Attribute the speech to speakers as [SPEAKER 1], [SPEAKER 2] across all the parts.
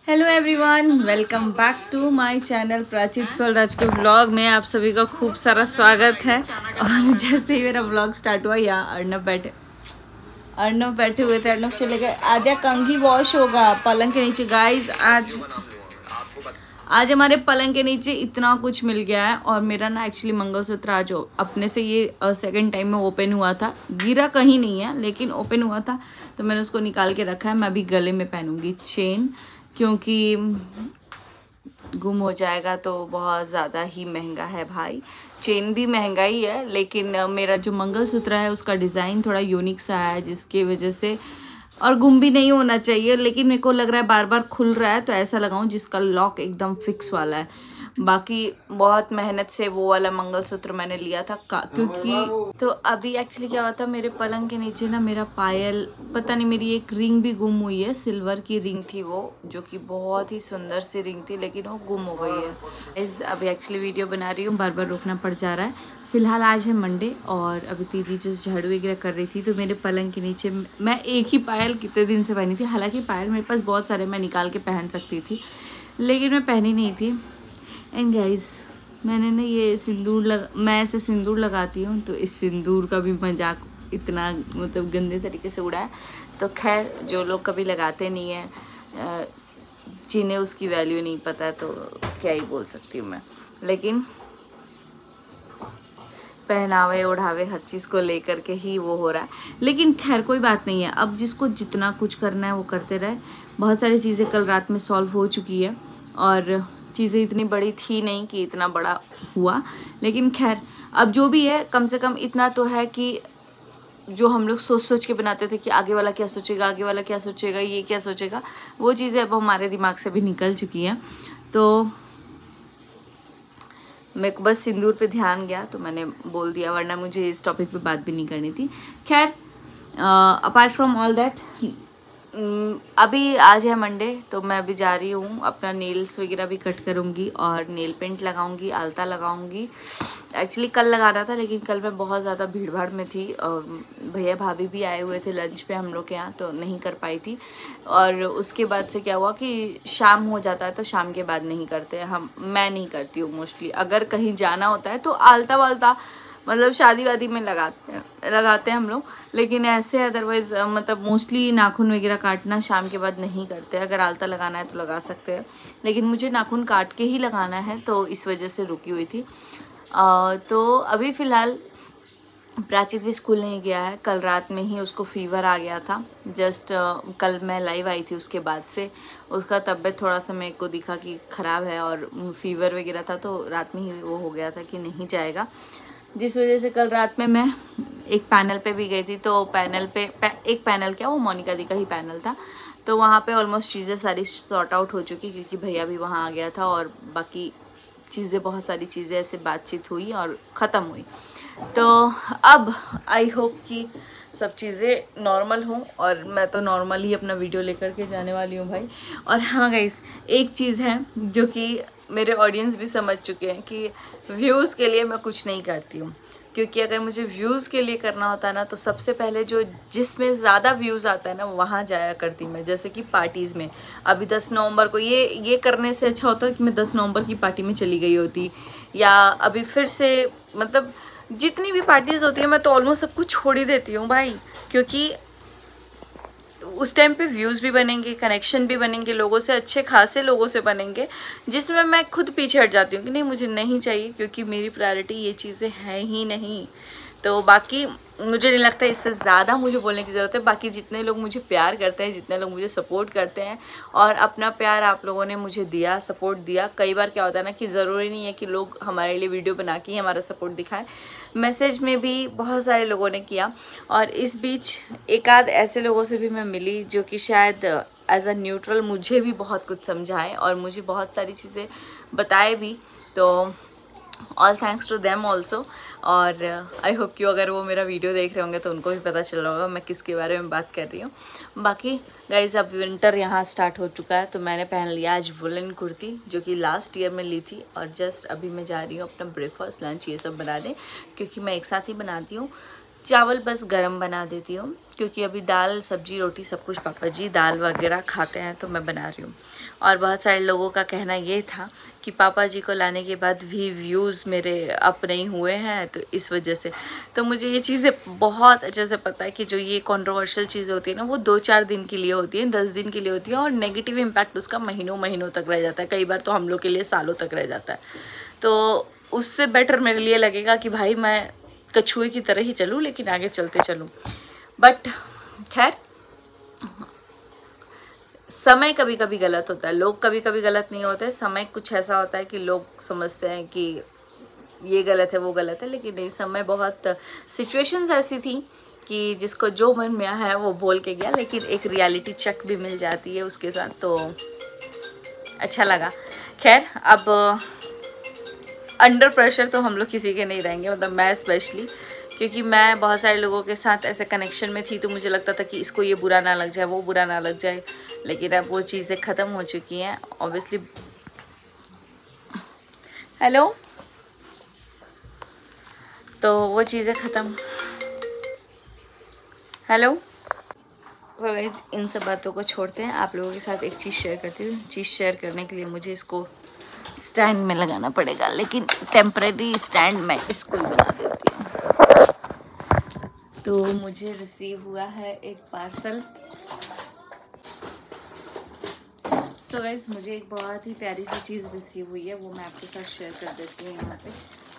[SPEAKER 1] Hello everyone, welcome back to my channel Prachit Swaraj के vlog में आप सभी का खूब सारा स्वागत है। और जैसे ही मेरा व्लॉग स्टार्ट हुआ या अर्नब बैठे हुए थे। अर्नब चले गए, आधा कंघी वॉश होगा पलंग के नीचे। गाइस आज हमारे पलंग के नीचे इतना कुछ मिल गया है। और मेरा ना एक्चुअली मंगलसूत्र आज अपने से ये सेकंड टाइम में ओपन हुआ था, गिरा कहीं नहीं है लेकिन ओपन हुआ था, तो मैंने उसको निकाल के रखा है। मैं अभी गले में पहनूंगी चेन, क्योंकि गुम हो जाएगा तो बहुत ज़्यादा ही महंगा है भाई। चेन भी महंगा ही है, लेकिन मेरा जो मंगलसूत्र है उसका डिज़ाइन थोड़ा यूनिक सा है, जिसकी वजह से और गुम भी नहीं होना चाहिए। लेकिन मेरे को लग रहा है बार बार खुल रहा है, तो ऐसा लगाऊं जिसका लॉक एकदम फिक्स वाला है। बाकी बहुत मेहनत से वो वाला मंगलसूत्र मैंने लिया था क्योंकि तो अभी एक्चुअली क्या हुआ था, मेरे पलंग के नीचे ना मेरा पायल, पता नहीं, मेरी एक रिंग भी गुम हुई है। सिल्वर की रिंग थी वो, जो कि बहुत ही सुंदर सी रिंग थी, लेकिन वो गुम हो गई है। अभी एक्चुअली वीडियो बना रही हूँ, बार बार रोकना पड़ जा रहा है। फिलहाल आज है मंडे और अभी दीदी जस्ट झाड़ू वगैरह कर रही थी, तो मेरे पलंग के नीचे मैं एक ही पायल कितने दिन से पहनी थी। हालांकि पायल मेरे पास बहुत सारे, मैं निकाल के पहन सकती थी, लेकिन मैं पहनी नहीं थी। एंड गाइस, मैंने ना ये सिंदूर मैं ऐसे सिंदूर लगाती हूँ, तो इस सिंदूर का भी मजाक इतना मतलब गंदे तरीके से उड़ा है। तो खैर, जो लोग कभी लगाते नहीं हैं, जिन्हें उसकी वैल्यू नहीं पता, तो क्या ही बोल सकती हूँ मैं। लेकिन पहनावे ओढ़ावे हर चीज़ को लेकर के ही वो हो रहा है। लेकिन खैर कोई बात नहीं है, अब जिसको जितना कुछ करना है वो करते रहे। बहुत सारी चीज़ें कल रात में सॉल्व हो चुकी है, और चीज़ें इतनी बड़ी थी नहीं कि इतना बड़ा हुआ। लेकिन खैर, अब जो भी है, कम से कम इतना तो है कि जो हम लोग सोच सोच के बनाते थे कि आगे वाला क्या सोचेगा, आगे वाला क्या सोचेगा, ये क्या सोचेगा, वो चीज़ें अब हमारे दिमाग से भी निकल चुकी हैं। तो मेरे को बस सिंदूर पे ध्यान गया तो मैंने बोल दिया, वरना मुझे इस टॉपिक पे बात भी नहीं करनी थी। खैर, अपार्ट फ्रॉम ऑल दैट, अभी आज है मंडे, तो मैं अभी जा रही हूँ, अपना नेल्स वगैरह भी कट करूँगी और नेल पेंट लगाऊँगी, आलता लगाऊँगी। एक्चुअली कल लगाना था, लेकिन कल मैं बहुत ज़्यादा भीड़ भाड़ में थी और भैया भाभी भी आए हुए थे लंच पे हम लोग के यहाँ, तो नहीं कर पाई थी। और उसके बाद से क्या हुआ कि शाम हो जाता है, तो शाम के बाद नहीं करते मैं नहीं करती हूँ मोस्टली। अगर कहीं जाना होता है तो आलता वालता, मतलब शादी वादी में लगाते हैं हम लोग, लेकिन ऐसे अदरवाइज़ मतलब मोस्टली नाखून वगैरह काटना शाम के बाद नहीं करते। अगर आलता लगाना है तो लगा सकते हैं, लेकिन मुझे नाखून काट के ही लगाना है, तो इस वजह से रुकी हुई थी। तो अभी फ़िलहाल प्राचित भी स्कूल नहीं गया है। कल रात में ही उसको फीवर आ गया था। जस्ट कल मैं लाइव आई थी, उसके बाद से उसका तबीयत थोड़ा सा मेरे को दिखा कि ख़राब है और फीवर वगैरह था, तो रात में ही वो हो गया था कि नहीं जाएगा, जिस वजह से कल रात में मैं एक पैनल पे भी गई थी। तो पैनल पे एक पैनल क्या, वो मोनिका दी का ही पैनल था, तो वहाँ पे ऑलमोस्ट चीज़ें सारी सॉर्ट आउट हो चुकी, क्योंकि भैया भी वहाँ आ गया था और बाकी चीज़ें, बहुत सारी चीज़ें ऐसे बातचीत हुई और ख़त्म हुई। तो अब आई होप कि सब चीज़ें नॉर्मल हों, और मैं तो नॉर्मल ही अपना वीडियो लेकर के जाने वाली हूँ भाई। और हाँ गाइस, एक चीज़ है जो कि मेरे ऑडियंस भी समझ चुके हैं कि व्यूज़ के लिए मैं कुछ नहीं करती हूँ। क्योंकि अगर मुझे व्यूज़ के लिए करना होता है ना, तो सबसे पहले जिसमें ज़्यादा व्यूज़ आता है ना, वहाँ जाया करती मैं। जैसे कि पार्टीज़ में, अभी 10 नवंबर को ये करने से अच्छा होता है कि मैं 10 नवंबर की पार्टी में चली गई होती, या अभी फिर से, मतलब जितनी भी पार्टीज़ होती है मैं तो ऑलमोस्ट सब कुछ छोड़ ही देती हूँ भाई। क्योंकि उस टाइम पे व्यूज़ भी बनेंगे, कनेक्शन भी बनेंगे, लोगों से, अच्छे खासे लोगों से बनेंगे, जिसमें मैं खुद पीछे हट जाती हूँ कि नहीं, मुझे नहीं चाहिए, क्योंकि मेरी प्रायोरिटी ये चीज़ें हैं ही नहीं। तो बाकी मुझे नहीं लगता इससे ज़्यादा मुझे बोलने की ज़रूरत है। बाकी जितने लोग मुझे प्यार करते हैं, जितने लोग मुझे सपोर्ट करते हैं, और अपना प्यार आप लोगों ने मुझे दिया, सपोर्ट दिया। कई बार क्या होता है ना कि ज़रूरी नहीं है कि लोग हमारे लिए वीडियो बना के ही हमारा सपोर्ट दिखाएं, मैसेज में भी बहुत सारे लोगों ने किया। और इस बीच एक आध ऐसे लोगों से भी मैं मिली जो कि शायद एज अ न्यूट्रल मुझे भी बहुत कुछ समझाएं और मुझे बहुत सारी चीज़ें बताए भी। तो all thanks to them also. और आई होप कि अगर वो मेरा वीडियो देख रहे होंगे तो उनको भी पता चल रहा होगा मैं किसके बारे में बात कर रही हूँ। बाकी गाइज, अब विंटर यहाँ स्टार्ट हो चुका है, तो मैंने पहन लिया आज वुलन कुर्ती, जो कि लास्ट ईयर में ली थी। और जस्ट अभी मैं जा रही हूँ अपना ब्रेकफास्ट, लंच, ये सब बनाने, क्योंकि मैं एक साथ ही बनाती हूँ। चावल बस गरम बना देती हूँ, क्योंकि अभी दाल सब्जी रोटी सब कुछ पापा जी दाल वगैरह खाते हैं, तो मैं बना रही हूँ। और बहुत सारे लोगों का कहना ये था कि पापा जी को लाने के बाद भी व्यूज़ मेरे अप नहीं हुए हैं, तो इस वजह से। तो मुझे ये चीज़ें बहुत अच्छे से पता है कि जो ये कंट्रोवर्शियल चीज़ होती है ना, वो 2-4 दिन के लिए होती है, 10 दिन के लिए होती है, और नेगेटिव इम्पैक्ट उसका महीनों महीनों तक रह जाता है, कई बार तो हम लोग के लिए सालों तक रह जाता है। तो उससे बेटर मेरे लिए लगेगा कि भाई मैं कछुए की तरह ही चलूँ, लेकिन आगे चलते चलूँ। बट खैर, समय कभी कभी गलत होता है, लोग कभी कभी गलत नहीं होते। समय कुछ ऐसा होता है कि लोग समझते हैं कि ये गलत है वो गलत है, लेकिन नहीं, समय बहुत सिचुएशंस ऐसी थी कि जिसको जो मन में आया है वो बोल के गया, लेकिन एक रियलिटी चेक भी मिल जाती है उसके साथ, तो अच्छा लगा। खैर, अब अंडर प्रेशर तो हम लोग किसी के नहीं रहेंगे, मतलब मैं स्पेशली, क्योंकि मैं बहुत सारे लोगों के साथ ऐसे कनेक्शन में थी, तो मुझे लगता था कि इसको ये बुरा ना लग जाए, वो बुरा ना लग जाए, लेकिन अब वो चीज़ें ख़त्म हो चुकी हैं ऑब्वियसली। हेलो, तो वो चीज़ें ख़त्म। हेलो, तो गाइस, इन सब बातों को छोड़ते हैं, आप लोगों के साथ एक चीज़ शेयर करती हूँ। चीज़ शेयर करने के लिए मुझे इसको स्टैंड में लगाना पड़ेगा, लेकिन टेम्परेरी स्टैंड मैं इसको ही बना देती हूँ। तो मुझे रिसीव हुआ है एक पार्सल। सो गाइस, मुझे एक बहुत ही प्यारी सी चीज़ रिसीव हुई है, वो मैं आपके साथ शेयर कर देती हूँ यहाँ पे।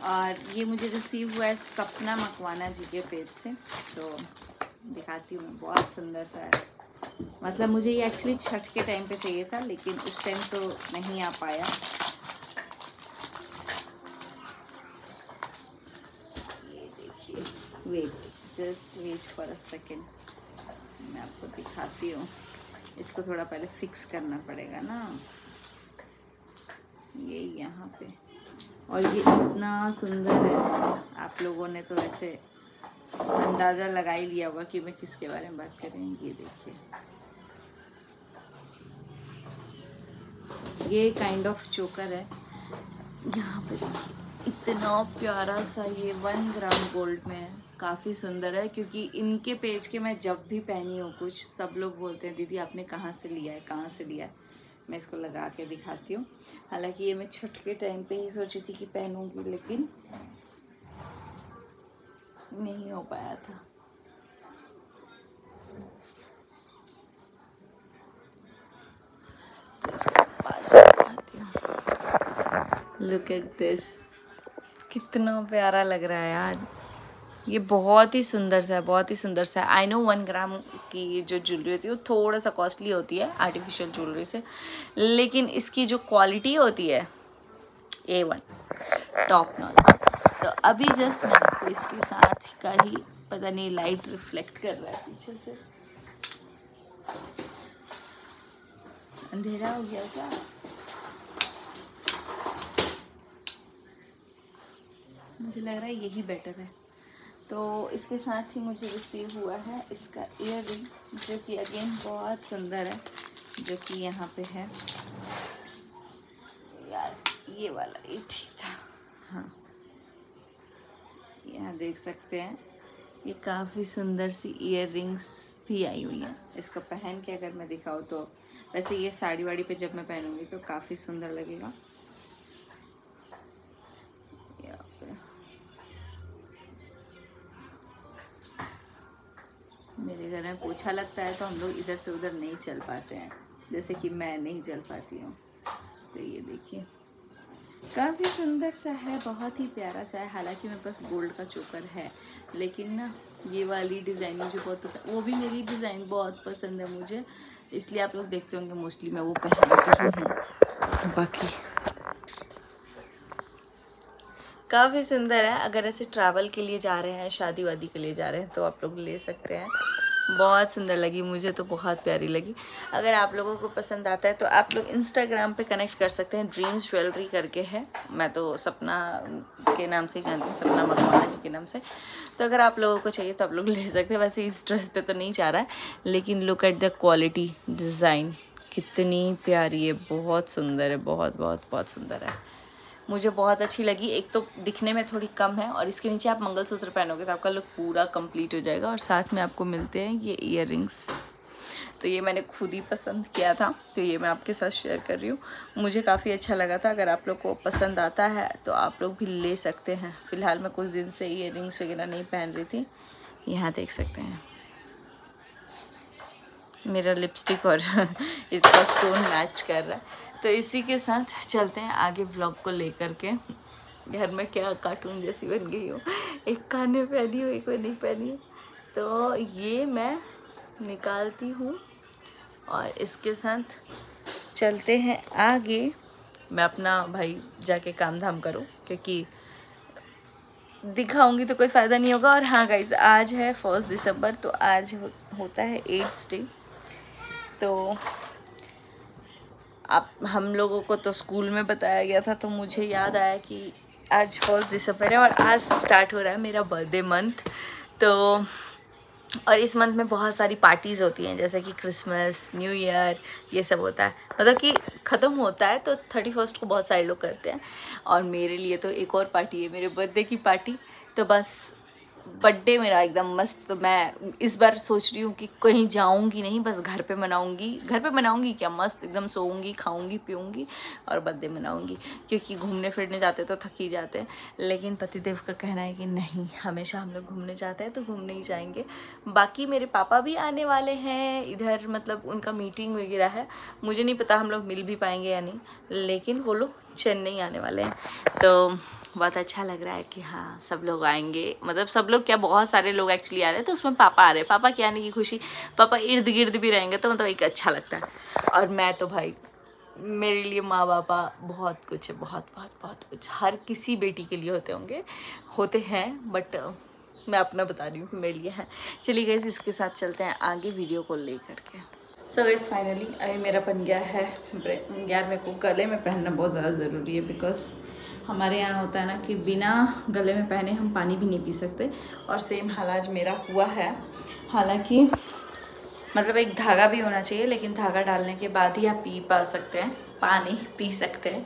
[SPEAKER 1] और ये मुझे रिसीव हुआ है सपना मकवाना जी के पेज से, तो दिखाती हूँ। बहुत सुंदर सा है, मतलब मुझे ये एक्चुअली छठ के टाइम पे चाहिए था, लेकिन उस टाइम तो नहीं आ पाया। ये देखिए, wait, just wait for a second, मैं आपको दिखाती हूँ। इसको थोड़ा पहले फिक्स करना पड़ेगा ना, ये यहाँ पे। और ये इतना सुंदर है, आप लोगों ने तो ऐसे अंदाज़ा लगा ही लिया होगा कि मैं किसके बारे में बात कर रही हूँ। ये देखिए, ये काइंड ऑफ चोकर है, यहाँ पे देखिए, इतना प्यारा सा। ये 1 ग्राम गोल्ड में है, काफ़ी सुंदर है। क्योंकि इनके पेज के मैं जब भी पहनी हूँ कुछ, सब लोग बोलते हैं दीदी आपने कहाँ से लिया है, कहाँ से लिया है। मैं इसको लगा के दिखाती हूँ। हालांकि ये मैं छठ के टाइम पे ही सोची थी कि पहनूंगी, लेकिन नहीं हो पाया था। तो इसके पास दिखाती हूँ। लुक एट दिस, कितना प्यारा लग रहा है यार। ये बहुत ही सुंदर सा है, बहुत ही सुंदर सा है। आई नो 1 ग्राम की जो ज्वेलरी होती है वो थोड़ा सा कॉस्टली होती है आर्टिफिशियल ज्वेलरी से, लेकिन इसकी जो क्वालिटी होती है A1, टॉप नॉच। तो अभी जस्ट मैं आपको इसके साथ का ही, पता नहीं लाइट रिफ्लेक्ट कर रहा है पीछे से, अंधेरा हो गया क्या? मुझे लग रहा है यही बेटर है। तो इसके साथ ही मुझे रिसीव हुआ है इसका ईयर रिंग, जो कि अगेन बहुत सुंदर है, जो कि यहाँ पे है। यार ये वाला ये ठीक था, हाँ, यहाँ देख सकते हैं। ये काफ़ी सुंदर सी ईयर रिंग्स भी आई हुई हैं। इसको पहन के अगर मैं दिखाऊँ तो, वैसे ये साड़ी वाड़ी पे जब मैं पहनूंगी तो काफ़ी सुंदर लगेगा। मेरे घर में पोछा लगता है तो हम लोग इधर से उधर नहीं चल पाते हैं, जैसे कि मैं नहीं चल पाती हूँ। तो ये देखिए, काफ़ी सुंदर सा है, बहुत ही प्यारा सा है। हालांकि मेरे पास गोल्ड का चोकर है, लेकिन ना ये वाली डिज़ाइन मुझे बहुत पसंद, वो भी मेरी डिज़ाइन बहुत पसंद है मुझे, इसलिए आप लोग देखते होंगे मोस्टली मैं वो पहनती हूँ। बाकी काफ़ी सुंदर है। अगर ऐसे ट्रैवल के लिए जा रहे हैं, शादी वादी के लिए जा रहे हैं, तो आप लोग ले सकते हैं। बहुत सुंदर लगी मुझे, तो बहुत प्यारी लगी। अगर आप लोगों को पसंद आता है तो आप लोग इंस्टाग्राम पे कनेक्ट कर सकते हैं, ड्रीम्स ज्वेलरी करके है, मैं तो सपना के नाम से ही जानती हूँ, सपना मकवाना जी के नाम से। तो अगर आप लोगों को चाहिए तो आप लोग ले सकते हैं। वैसे इस ड्रेस पे तो नहीं जा रहा है, लेकिन look at the quality, design कितनी प्यारी है, बहुत सुंदर है, बहुत बहुत बहुत सुंदर है। मुझे बहुत अच्छी लगी। एक तो दिखने में थोड़ी कम है और इसके नीचे आप मंगलसूत्र पहनोगे तो आपका लुक पूरा कंप्लीट हो जाएगा। और साथ में आपको मिलते हैं ये ईयररिंग्स। तो ये मैंने खुद ही पसंद किया था, तो ये मैं आपके साथ शेयर कर रही हूँ। मुझे काफ़ी अच्छा लगा था। अगर आप लोग को पसंद आता है तो आप लोग भी ले सकते हैं। फ़िलहाल मैं कुछ दिन से ईयररिंग्स वगैरह नहीं पहन रही थी। यहाँ देख सकते हैं मेरा लिपस्टिक और इसका स्टोन मैच कर रहा है। तो इसी के साथ चलते हैं आगे व्लॉग को लेकर के। घर में क्या कार्टून जैसी बन गई हूँ, एक कान में पहनी हूँ, एक में नहीं पहनी हूँ। तो ये मैं निकालती हूँ और इसके साथ चलते हैं आगे। मैं अपना भाई जाके काम धाम करूँ, क्योंकि दिखाऊंगी तो कोई फ़ायदा नहीं होगा। और हाँ गाइस, आज है 1 दिसंबर, तो आज होता है 8th डे। तो आप हम लोगों को तो स्कूल में बताया गया था, तो मुझे याद आया कि आज 1 दिसंबर है और आज स्टार्ट हो रहा है मेरा बर्थडे मंथ। तो और इस मंथ में बहुत सारी पार्टीज़ होती हैं, जैसे कि क्रिसमस, न्यू ईयर, ये सब होता है। मतलब कि ख़त्म होता है तो 31 को बहुत सारे लोग करते हैं। और मेरे लिए तो एक और पार्टी है, मेरे बर्थडे की पार्टी। तो बस बर्थडे मेरा एकदम मस्त। तो मैं इस बार सोच रही हूँ कि कहीं जाऊँगी नहीं, बस घर पे मनाऊँगी। घर पे मनाऊँगी क्या, मस्त एकदम सोऊंगी, खाऊँगी, पीऊँगी और बर्थडे मनाऊँगी। क्योंकि घूमने फिरने जाते तो थक ही जाते हैं, लेकिन पतिदेव का कहना है कि नहीं, हमेशा हम लोग घूमने जाते हैं तो घूमने ही जाएंगे। बाकी मेरे पापा भी आने वाले हैं इधर, मतलब उनका मीटिंग वगैरह है। मुझे नहीं पता हम लोग मिल भी पाएंगे या नहीं, लेकिन वो लोग चेन्नई आने वाले हैं। तो बहुत अच्छा लग रहा है कि हाँ सब लोग आएंगे। मतलब सब लोग क्या, बहुत सारे लोग एक्चुअली आ रहे हैं, तो उसमें पापा आ रहे हैं। पापा के आने की खुशी, पापा इर्द गिर्द भी रहेंगे तो मतलब एक अच्छा लगता है। और मैं तो भाई, मेरे लिए माँ बापा बहुत कुछ है, बहुत बहुत बहुत कुछ। हर किसी बेटी के लिए होते हैं, बट मैं अपना बता रही हूँ कि मेरे लिए है। चलिए गाइस, इसके साथ चलते हैं आगे वीडियो को लेकर के। सो गाइस, फाइनली अभी मेरा बन गया है यार। मेरे को गले में पहनना बहुत ज़्यादा ज़रूरी है, बिकॉज हमारे यहाँ होता है ना कि बिना गले में पहने हम पानी भी नहीं पी सकते। और सेम हाल आज मेरा हुआ है। हालांकि मतलब एक धागा भी होना चाहिए, लेकिन धागा डालने के बाद ही आप पा सकते हैं, पानी पी सकते हैं।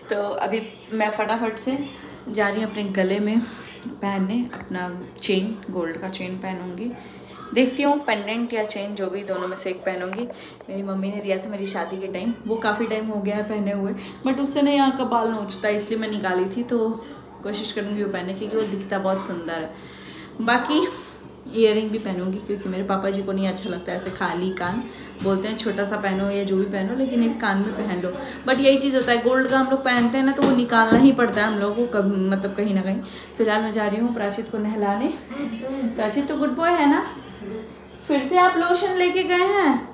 [SPEAKER 1] तो अभी मैं फटाफट से जा रही हूँ अपने गले में पहनने अपना चेन, गोल्ड का चेन पहनूँगी। देखती हूँ पेंडेंट या चेन, जो भी, दोनों में से एक पहनूंगी। मेरी मम्मी ने दिया था मेरी शादी के टाइम, वो काफ़ी टाइम हो गया है पहने हुए, बट उससे ना यहाँ का बाल नोचता है, इसलिए मैं निकाली थी। तो कोशिश करूँगी वो पहनने की, क्योंकि वो दिखता बहुत सुंदर है। बाकी ईयरिंग भी पहनूंगी, क्योंकि मेरे पापा जी को नहीं अच्छा लगता ऐसे खाली कान। बोलते हैं छोटा सा पहनो या जो भी पहनो, लेकिन एक कान में पहन लो। बट यही चीज़ होता है, गोल्ड का हम लोग पहनते हैं ना, तो वो निकालना ही पड़ता है हम लोगों को, मतलब कहीं ना कहीं। फिलहाल मैं जा रही हूँ प्राचित को नहलाने। प्राचित तो गुड बॉय है ना। फिर से आप लोशन लेके गए हैं?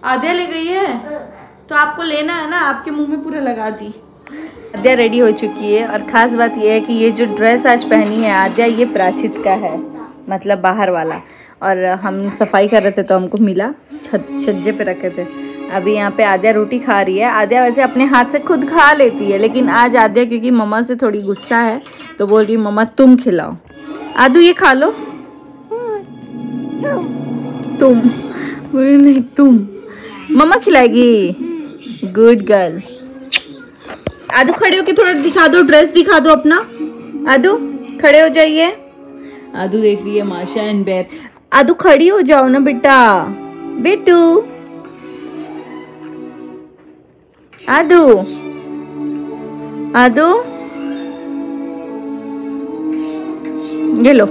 [SPEAKER 1] आद्या ले गई है, तो आपको लेना है ना, आपके मुंह में पूरा लगा दी। आद्या रेडी हो चुकी है, और ख़ास बात यह है कि ये जो ड्रेस आज पहनी है आद्या, ये प्राचित का है, मतलब बाहर वाला। और हम सफाई कर रहे थे तो हमको मिला, छज्जे पे रखे थे। अभी यहाँ पे आद्या रोटी खा रही है। आद्या वैसे अपने हाथ से खुद खा लेती है, लेकिन आज आद्या क्योंकि मम्मा से थोड़ी गुस्सा है, तो बोल रही मम्मा तुम खिलाओ। आदू ये खा लो। तुम बोले नहीं, तुम, मम्मा खिलाएगी। Good girl. आदू खड़े होके थोड़ा दिखा दो, ड्रेस दिखा दो अपना। आदू खड़े हो जाइए। आदू देख रही है माशा एंड बेर। आदू खड़ी हो जाओ ना बेटा, बेटू। आदू, आदू ये लो,